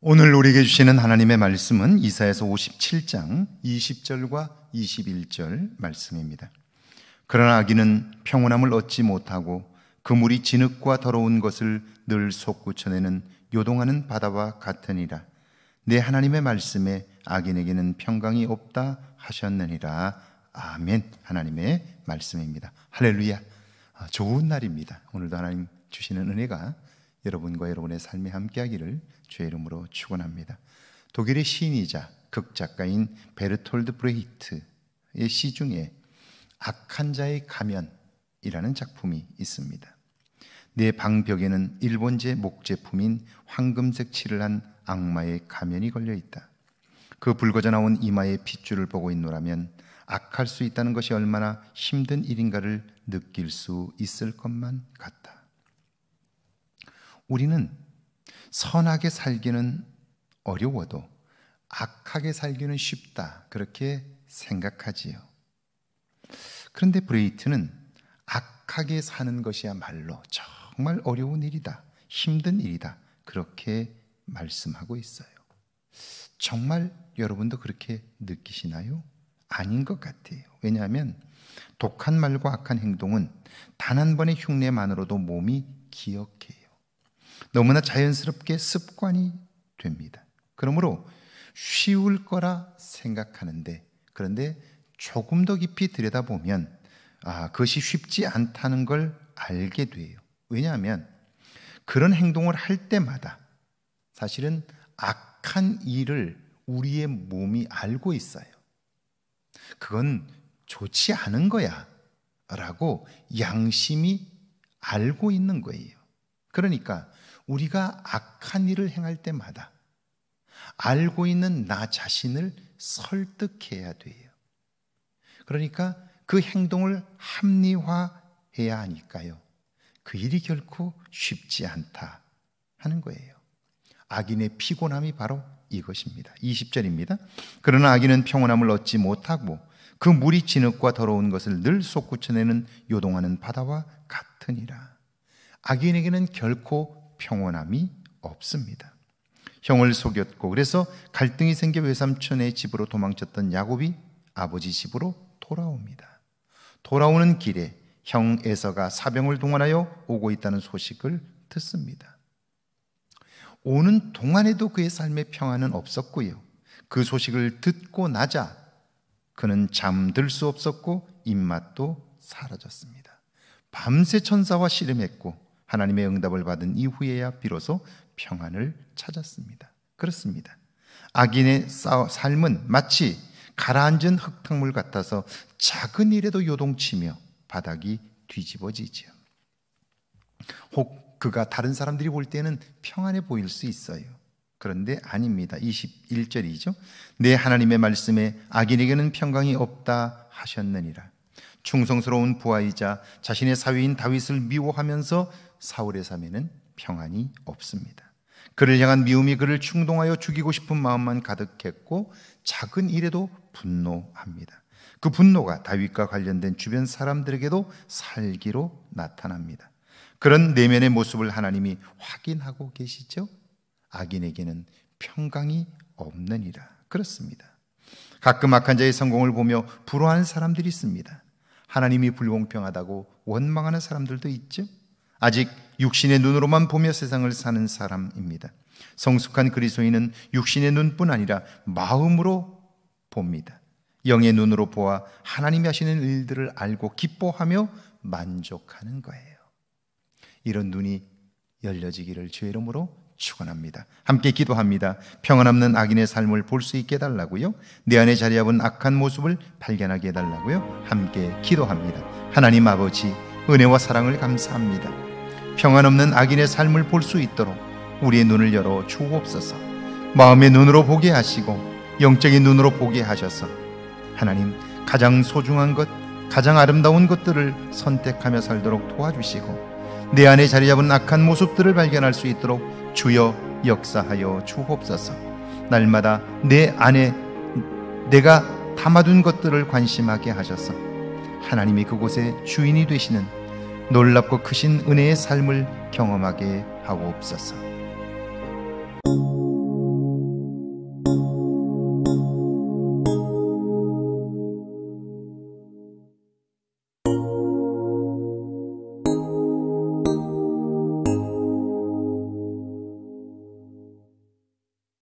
오늘 우리에게 주시는 하나님의 말씀은 이사야서 57장 20절과 21절 말씀입니다. 그러나 악인은 평온함을 얻지 못하고 그물이 진흙과 더러운 것을 늘 솟구쳐내는 요동하는 바다와 같으니라. 내 하나님의 말씀에 악인에게는 평강이 없다 하셨느니라. 아멘. 하나님의 말씀입니다. 할렐루야. 좋은 날입니다. 오늘도 하나님 주시는 은혜가 여러분과 여러분의 삶에 함께하기를 주의 이름으로 축원합니다. 독일의 시인이자 극작가인 베르톨드 브레히트의 시 중에 악한 자의 가면이라는 작품이 있습니다. 내 방벽에는 일본제 목제품인 황금색 칠을 한 악마의 가면이 걸려 있다. 그 붉어져 나온 이마의 핏줄을 보고 있노라면 악할 수 있다는 것이 얼마나 힘든 일인가를 느낄 수 있을 것만 같다. 우리는 선하게 살기는 어려워도 악하게 살기는 쉽다, 그렇게 생각하지요. 그런데 브레이트는 악하게 사는 것이야말로 정말 어려운 일이다, 힘든 일이다, 그렇게 말씀하고 있어요. 정말 여러분도 그렇게 느끼시나요? 아닌 것 같아요. 왜냐하면 독한 말과 악한 행동은 단 한 번의 흉내만으로도 몸이 기억해요. 너무나 자연스럽게 습관이 됩니다. 그러므로 쉬울 거라 생각하는데, 그런데 조금 더 깊이 들여다보면 그것이 쉽지 않다는 걸 알게 돼요. 왜냐하면 그런 행동을 할 때마다 사실은 악한 일을 우리의 몸이 알고 있어요. 그건 좋지 않은 거야 라고 양심이 알고 있는 거예요. 그러니까 우리가 악한 일을 행할 때마다 알고 있는 나 자신을 설득해야 돼요. 그러니까 그 행동을 합리화해야 하니까요. 그 일이 결코 쉽지 않다 하는 거예요. 악인의 피곤함이 바로 이것입니다. 20절입니다. 그러나 악인은 평온함을 얻지 못하고 그 물이 진흙과 더러운 것을 늘 솟구쳐내는 요동하는 바다와 같으니라. 악인에게는 결코 평온함이 없습니다. 형을 속였고 그래서 갈등이 생겨 외삼촌의 집으로 도망쳤던 야곱이 아버지 집으로 돌아옵니다. 돌아오는 길에 형 에서가 사병을 동원하여 오고 있다는 소식을 듣습니다. 오는 동안에도 그의 삶의 평안은 없었고요. 그 소식을 듣고 나자 그는 잠들 수 없었고 입맛도 사라졌습니다. 밤새 천사와 씨름했고 하나님의 응답을 받은 이후에야 비로소 평안을 찾았습니다. 그렇습니다. 악인의 삶은 마치 가라앉은 흙탕물 같아서 작은 일에도 요동치며 바닥이 뒤집어지죠. 혹 그가 다른 사람들이 볼 때는 평안해 보일 수 있어요. 그런데 아닙니다. 21절이죠. 내 하나님의 말씀에 악인에게는 평강이 없다 하셨느니라. 충성스러운 부하이자 자신의 사위인 다윗을 미워하면서 사울의 삶에는 평안이 없습니다. 그를 향한 미움이 그를 충동하여 죽이고 싶은 마음만 가득했고 작은 일에도 분노합니다. 그 분노가 다윗과 관련된 주변 사람들에게도 살기로 나타납니다. 그런 내면의 모습을 하나님이 확인하고 계시죠? 악인에게는 평강이 없느니라. 그렇습니다. 가끔 악한 자의 성공을 보며 부러워하는 사람들이 있습니다. 하나님이 불공평하다고 원망하는 사람들도 있죠. 아직 육신의 눈으로만 보며 세상을 사는 사람입니다. 성숙한 그리스도인은 육신의 눈뿐 아니라 마음으로 봅니다. 영의 눈으로 보아 하나님이 하시는 일들을 알고 기뻐하며 만족하는 거예요. 이런 눈이 열려지기를 주의 이름으로 축원합니다. 함께 기도합니다. 평안 없는 악인의 삶을 볼 수 있게 해달라고요. 내 안에 자리 잡은 악한 모습을 발견하게 해달라고요. 함께 기도합니다. 하나님 아버지, 은혜와 사랑을 감사합니다. 평안 없는 악인의 삶을 볼 수 있도록 우리의 눈을 열어 주옵소서. 마음의 눈으로 보게 하시고 영적인 눈으로 보게 하셔서 하나님, 가장 소중한 것, 가장 아름다운 것들을 선택하며 살도록 도와주시고 내 안에 자리 잡은 악한 모습들을 발견할 수 있도록 주여 역사하여 주옵소서. 날마다 내 안에 내가 담아둔 것들을 관심하게 하셔서 하나님이 그곳의 주인이 되시는 놀랍고 크신 은혜의 삶을 경험하게 하옵소서.